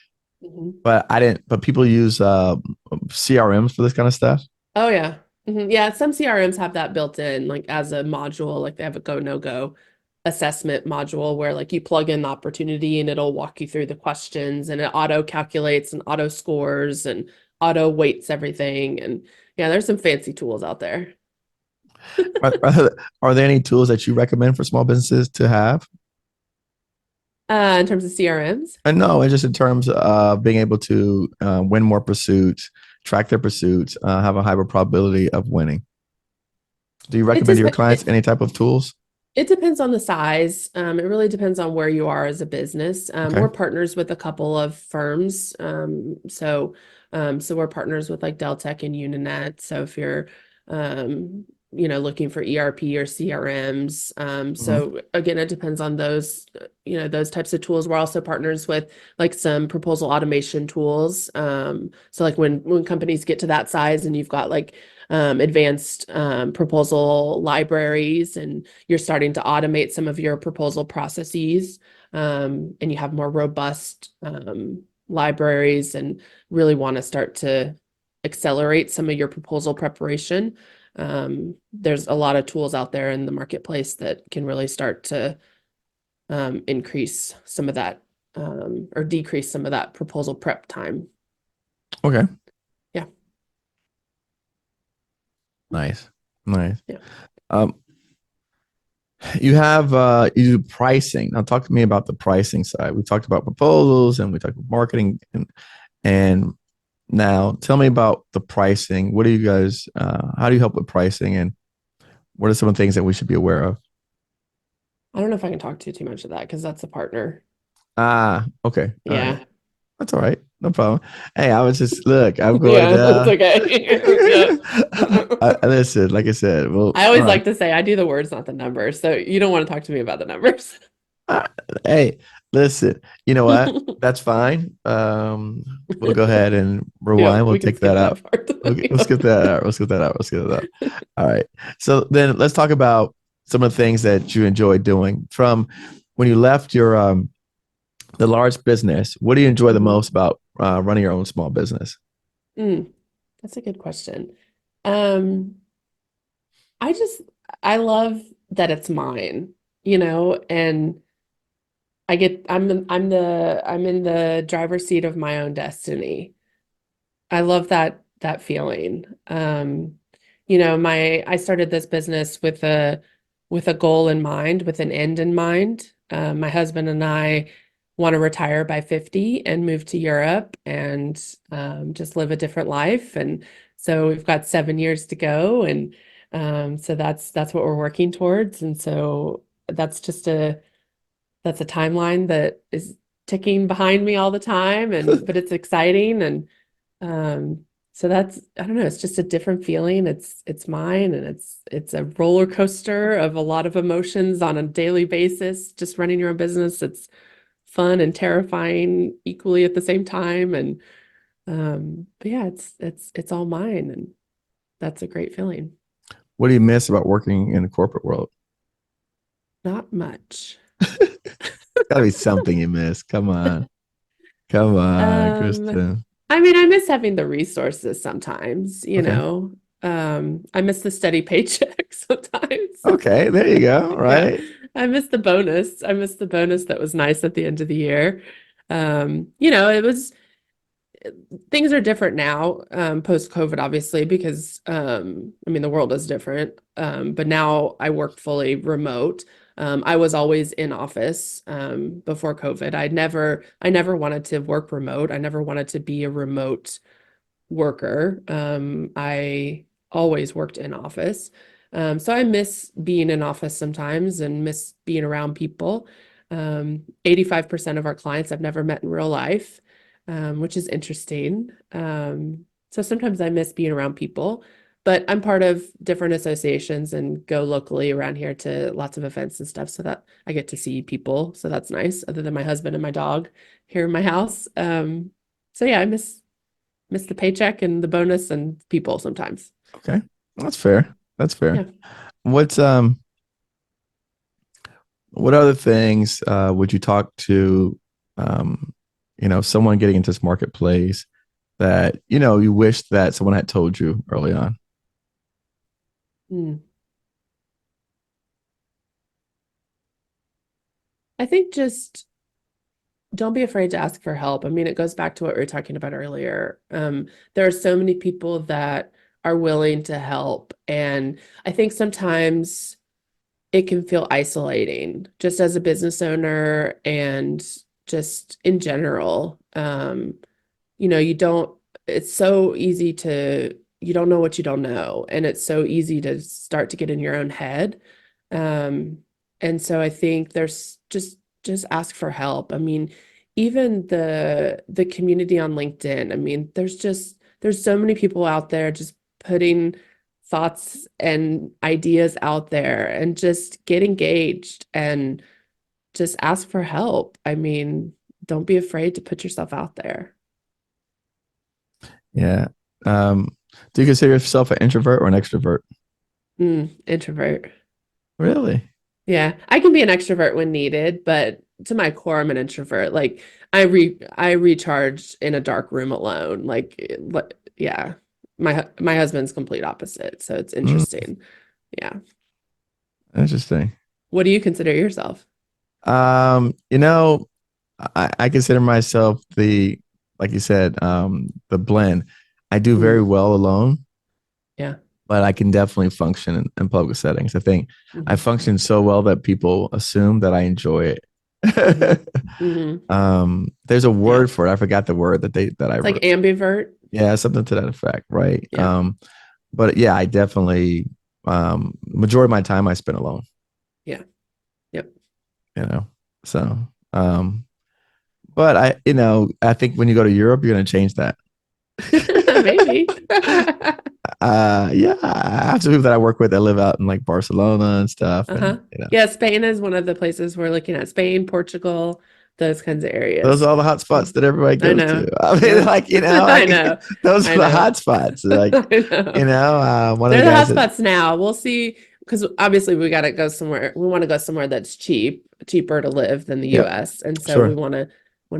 Mhm. but I didn't, but people use CRMs for this kind of stuff. Oh yeah. Yeah, some CRMs have that built in, like as a module, like they have a go, no go assessment module where like you plug in the opportunity and it'll walk you through the questions and it auto calculates and auto scores and auto weights everything. And yeah, there's some fancy tools out there. Are there any tools that you recommend for small businesses to have? In terms of CRMs. And no, and just in terms of being able to win more pursuits, track their pursuits, have a higher probability of winning. Do you It recommend to just your clients any type of tools? it depends on the size. It really depends on where you are as a business. Okay. We're partners with a couple of firms. So we're partners with like Deltek and Uninet. So if you're, looking for ERP or CRMs, Hmm. so again, it depends on those, those types of tools. We're also partners with like some proposal automation tools. So like when companies get to that size and you've got like advanced proposal libraries and you're starting to automate some of your proposal processes, and you have more robust libraries and really want to start to accelerate some of your proposal preparation. There's a lot of tools out there in the marketplace that can really start to increase some of that or decrease some of that proposal prep time. Okay. Yeah. Nice. Nice. Yeah. Um, you do pricing. Now talk to me about the pricing side. We talked about proposals and we talked about marketing and now tell me about the pricing. What do you guys how do you help with pricing and what are some of the things that we should be aware of? I don't know if I can talk too much of that because that's a partner. Ah, okay. All right. Yeah. That's all right. No problem. Hey, I was just look, I'm going Yeah, it's okay. Yep. listen, like I said, well, I all always right. like to say I do the words, not the numbers. So you don't want to talk to me about the numbers. Uh, hey, listen, you know what? That's fine. We'll go ahead and Yeah, rewind. We'll we can take that skip that out. part. Okay, let's get Yep. that out. Let's get that out. Let's get that out. All right. So then let's talk about some of the things that you enjoy doing from when you left your the large business. What do you enjoy the Mhm. most about running your own small business? Mm, that's a good question. Um, I just I love that it's mine, and I'm in the driver's seat of my own destiny. I love that feeling. I started this business with a goal in mind, with an end in mind. My husband and I want to retire by 50 and move to Europe and just live a different life. And so we've got 7 years to go. And so that's what we're working towards. And so that's just that's a timeline that is ticking behind me all the time. But it's exciting. And so that's, I don't know, it's just a different feeling. It's mine, and it's a roller coaster of a lot of emotions on a daily basis. Just running your own business, it's fun and terrifying equally at the same time. And but yeah, it's all mine, and that's a great feeling. What do you miss about working in the corporate world? Not much. Gotta be something you miss. Come on. Come on, Um, Kristen. I mean, I miss having the resources sometimes, you Okay. know. I miss the steady paycheck sometimes. Okay, there you go. Yeah. Right. I miss the bonus. I miss the bonus that was nice at the end of the year. You know, it was things are different now, post COVID, obviously, because I mean the world is different. But now I work fully remote. I was always in office before COVID. I never wanted to work remote. I never wanted to be a remote worker. I always worked in office. So I miss being in office sometimes and miss being around people. 85% of our clients I've never met in real life, which is interesting. So sometimes I miss being around people, but I'm part of different associations and go locally around here to lots of events and stuff so that I get to see people. So that's nice, other than my husband and my dog here in my house. So yeah, I miss the paycheck and the bonus and people sometimes. Okay. That's fair. That's fair. Yeah. What's what other things would you talk to someone getting into this marketplace that you wish that someone had told you early on? Mm. I think just don't be afraid to ask for help. I mean, it goes back to what we were talking about earlier. There are so many people that are willing to help. And I think sometimes it can feel isolating just as a business owner and just in general. You know, you don't, it's so easy to, you don't know what you don't know. And it's so easy to start to get in your own head. Um, and so I think there's just ask for help. I mean, even the community on LinkedIn, I mean, there's so many people out there just putting thoughts and ideas out there, and just get engaged and just ask for help. I mean, don't be afraid to put yourself out there. Yeah. Do you consider yourself an introvert or an extrovert? Introvert. Really? Yeah, I can be an extrovert when needed, but to my core, I'm an introvert. Like I recharge in a dark room alone. Yeah. My husband's complete opposite, so it's Mm, interesting. Yeah. interesting. What do you consider yourself? You know, I consider myself like you said, the blend. I do very Mm, well alone, yeah. but I can definitely function in public settings. I think I Hmm. function so well that people assume that I enjoy Hmm. it. Hmm. There's a Yeah. word for it. I forgot the word that I It's like wrote. ambivert. Yeah, something to that effect, right? Yeah. But yeah, I definitely majority of my time I spend alone, Yeah. Yep. you know. So um but I think when you go to Europe, you're gonna change that. Maybe. Yeah, I have some people that I work with that live out in like Barcelona and stuff, and Uh-huh. Yeah, Spain is one of the places we're looking at. Spain, Portugal, those kinds of those areas. are all the hot spots that everybody I goes to. know. I mean, Yeah. like I like know. those I are the know. hot spots. Like I know. one of the They're the guys that hotspots now. We'll see, because obviously we got to go somewhere. We want to go somewhere that's cheaper to live than the yep, US. And so we sure, want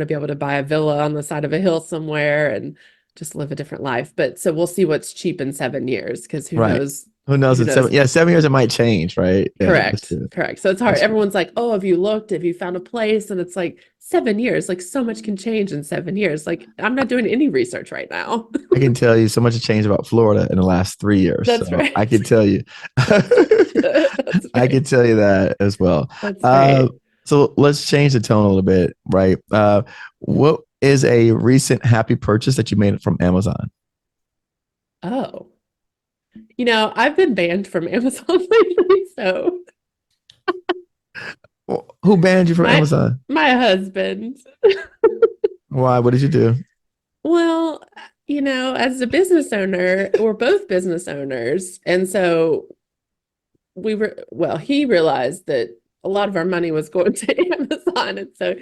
to be able to buy a villa on the side of a hill somewhere and just live a different life. But so we'll see what's cheap in 7 years, because who right. knows? Who knows? Who In seven, knows? yeah, 7 years it might change, right? Yeah, that's Correct. true. Correct. So it's hard. That's true. Everyone's like, "Oh, have you looked? Have you found a place?" And it's like 7 years. Like so much can change in 7 years. Like I'm not doing any research right now. I can tell you so much has changed about Florida in the last 3 years. That's So I right. can tell you, That's I right. can tell you that as well. That's Uh, right. So let's change the tone a little bit, right? What is a recent happy purchase that you made from Amazon? Oh, I've been banned from Amazon lately, so Who banned you from my Amazon? my husband. Why? What did you do? Well, as a business owner, we're both business owners, and so he realized that a lot of our money was going to Amazon, and so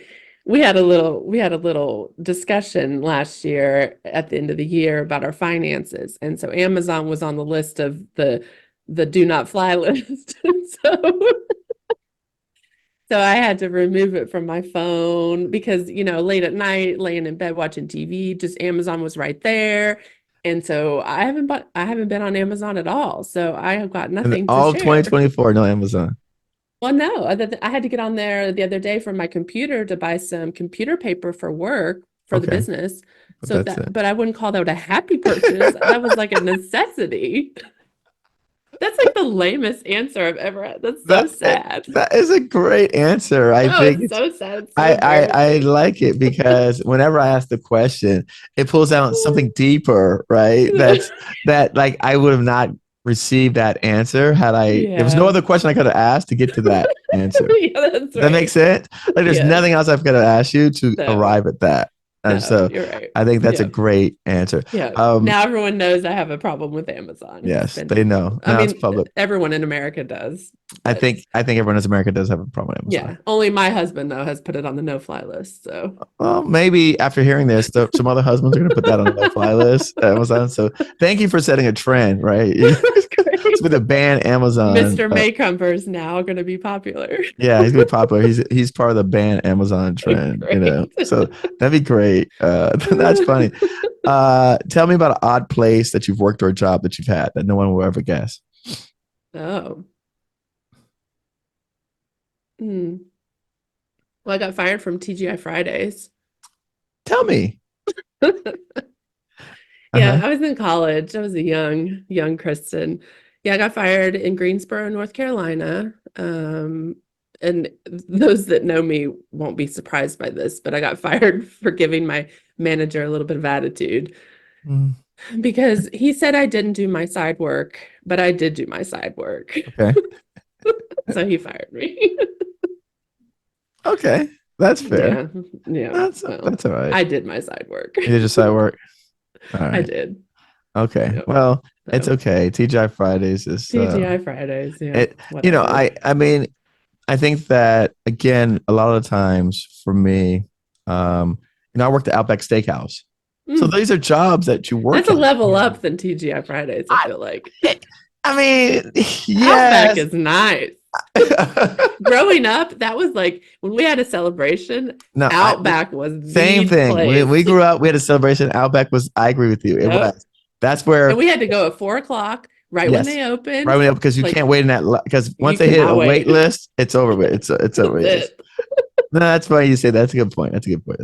we had a little discussion last year at the end of the year about our finances, and so Amazon was on the list of the do not fly list. And so I had to remove it from my phone because, late at night, laying in bed watching TV, just Amazon was right there. And so I haven't been on Amazon at all. So I have got And nothing to all of share. 2024, no Amazon. Well, no, I had to get on there the other day from my computer to buy some computer paper for work for the Okay, business. but that's it. But I wouldn't call that a happy purchase. That was like a necessity. That's like the lamest answer I've ever had. That's so that sad. that is a great answer. I No, think it's it's so sad. It's so I embarrassing. like it because whenever I ask the question, it pulls out something deeper, right? That like I would have not received that answer had I there was no Yeah. other question I could have asked to get to that answer. Yeah, that's Does that make right. sense? Like there's Yes. nothing else I've got to ask you to No, arrive at that. And no, so you're right. I think that's a Yeah. great answer. Yeah. Um, Now everyone knows I have a problem with Amazon yes, they spending. know. I Now it's mean, public. everyone in America does, I but think I think everyone in America does have a problem with Amazon. yeah, only my husband though has put it on the no-fly list. So Well, maybe after hearing this, some other husbands are going to put that on the no-fly list at Amazon. So thank you for setting a trend, right? It's great. been a ban Amazon. Mr. Maycomber is now going to be popular. Yeah, he's gonna be popular. He's part of the ban Amazon trend, you know. Great. So that'd be great. That's funny. Tell me about an odd place that you've worked or a job that you've had that no one will ever guess. Oh. Hmm. Well, I got fired from TGI Fridays. Tell me. Yeah, Uh-huh. I was in college. I was a young Kristen. Yeah, I got fired in Greensboro, North Carolina. And those that know me won't be surprised by this, but I got fired for giving my manager a little bit of attitude Mm, because he said I didn't do my side work, but I did do my side work. okay. So he fired me. Okay. That's fair. Yeah, yeah. Well, That's all right. I did my side work. You did your side work. All I right. did. Okay. Yep. Well, it's So okay. TGI Fridays is TGI Fridays, yeah, it whatever. I mean I think that again, a lot of the times for me, I worked at Outback Steakhouse. So Mm. these are jobs that you That's work a at. level up than TGI Fridays, I I, feel like. I mean, Outback yes. is nice. Growing up, that was like when we had a celebration, No, Outback was same the thing. When place. we grew up, we had a celebration. Outback was, I agree with you. It Yep. was. That's And where, we had to go at 4 o'clock, right when yes, they right opened. when, because you can't Like wait in that, because once you they hit a cannot wait wait. list, it's over with. It's over. That's It's, it. no, that's funny you say that. That's a good point. That's a good point.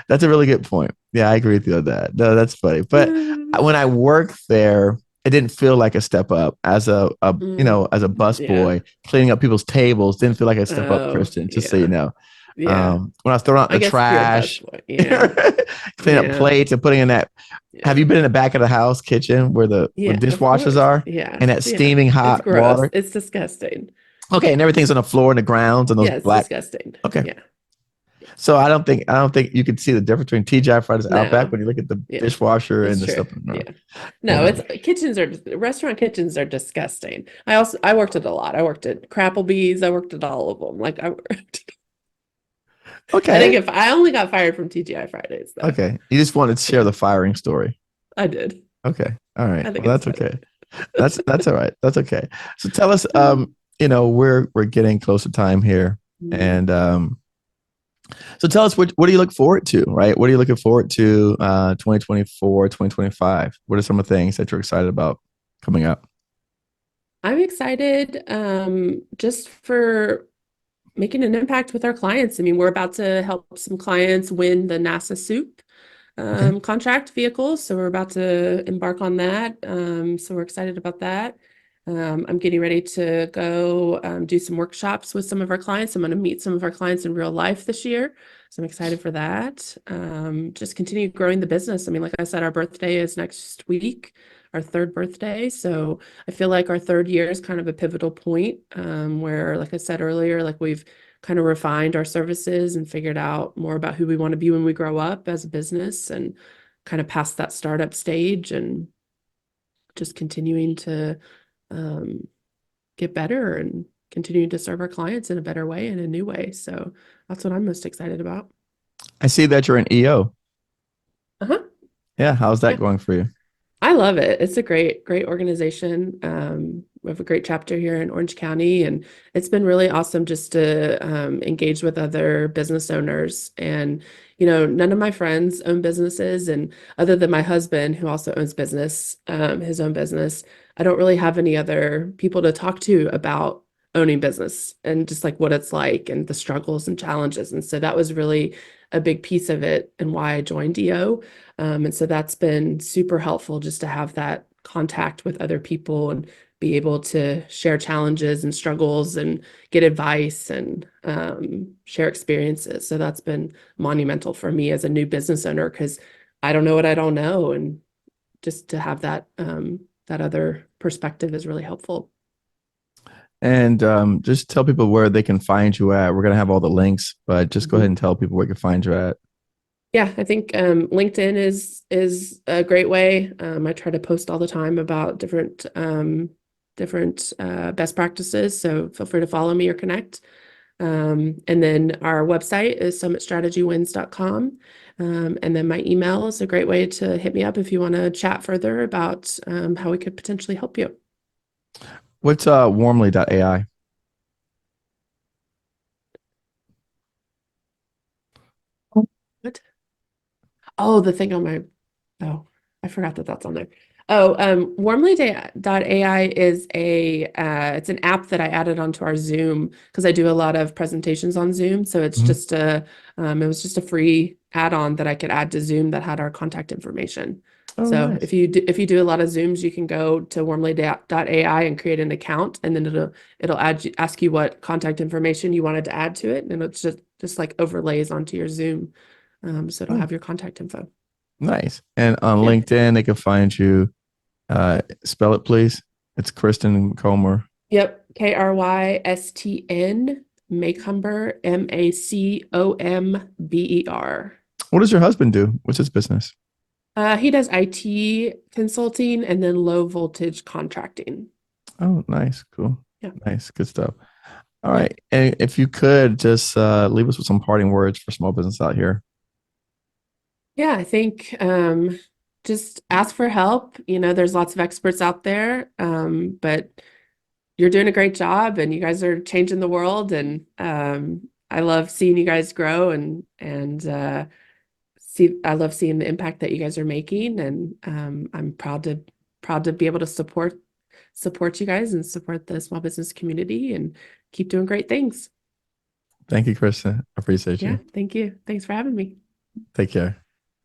That's a really good point. Yeah, I agree with you on that. No, that's funny. But when I worked there, it didn't feel like a step up as as a bus Yeah. boy cleaning up people's tables. Didn't feel like a step up, Oh, Christian. Just so you yeah. know, Yeah. when I was throwing out I the guess if you're a trash, busboy. Yeah. cleaning up Yeah. plates and putting in that. Have Yeah. you been in the back of the house kitchen where Yeah, of dishwashers course. are Yeah. and that Yeah. steaming It's hot gross. water? It's disgusting. Okay, and everything's on the floor and the grounds and those Yeah, it's black. disgusting. Okay, Yeah. so I don't think you can see the difference between TGI Fridays and Outback No. when you look at the Yeah. dishwasher and It's the true. stuff in the ground. Yeah. No, Yeah. it's restaurant kitchens are disgusting. I worked at a lot. I worked at Crapplebee's. I worked at all of them. I think Okay. if I only got fired from TGI Fridays though. Okay. You just wanted to share Yeah, the firing story. I did. Okay. All right. I think Well, it's that's funny. okay. That's all right. That's okay. So tell us, we're getting close to time here, Mhm. and so tell us what do you look forward to, right? What are you looking forward to 2024, 2025? What are some of the things that you're excited about coming up? I'm excited just for making an impact with our clients. I mean, we're about to help some clients win the NASA soup Okay. contract vehicles. So we're about to embark on that. So we're excited about that. I'm getting ready to go do some workshops with some of our clients. I'm going to meet some of our clients in real life this year. So I'm excited for that. Just continue growing the business. I mean, like I said, our birthday is next week, our third birthday. So I feel like our third year is kind of a pivotal point where, like I said earlier, like we've kind of refined our services and figured out more about who we want to be when we grow up as a business and kind of past that startup stage and just continuing to um, get better and continue to serve our clients in a better way and a new way. So that's what I'm most excited about. I see that you're an EO. Uh-huh. Yeah, how's that Yeah. going for you? I love it. It's a great organization. We have a great chapter here in Orange County, and it's been really awesome just to engage with other business owners. And, none of my friends own businesses, and other than my husband, who also owns his own business, I don't really have any other people to talk to about owning business and just like what it's like and the struggles and challenges. And so that was really a big piece of it and why I joined EO. And so that's been super helpful just to have that contact with other people and be able to share challenges and struggles and get advice and share experiences. So that's been monumental for me as a new business owner because I don't know what I don't know. And just to have that other perspective is really helpful. And just tell people where they can find you at. We're gonna have all the links, but just go ahead Mhm. and tell people where you can find you at. Yeah, I think LinkedIn is a great way. I try to post all the time about different best practices. So feel free to follow me or connect. And then our website is summitstrategywins.com. And then my email is a great way to hit me up if you want to chat further about how we could potentially help you. What's warmly.ai? What? Oh, the thing on my Oh, I forgot that that's on there. Oh, warmly.ai is it's an app that I added onto our Zoom because I do a lot of presentations on Zoom. So it's Mhm. just it was just a free add-on that I could add to Zoom that had our contact information. Oh, So nice. if you do a lot of Zooms, you can go to warmly.ai and create an account, and then it'll ask you what contact information you wanted to add to it, and it's just like overlays onto your Zoom. So it'll Oh, have your contact info. nice. And on Yeah. LinkedIn, they can find you. Spell it, please. It's Kristen Comer. Yep. Krystn Macomber Macomber. What does your husband do? What's his business? He does IT consulting and then low voltage contracting. Oh, nice. Cool. Yeah. Nice. Good stuff. All Yeah. right. And if you could just leave us with some parting words for small business out here. Yeah, I think just ask for help. There's lots of experts out there, but you're doing a great job and you guys are changing the world. And I love seeing you guys grow and I love seeing the impact that you guys are making, and I'm proud to be able to support you guys and support the small business community and keep doing great things. Thank you, Kristen. I appreciate Yeah, you. thank you. Thanks for having me. Take care.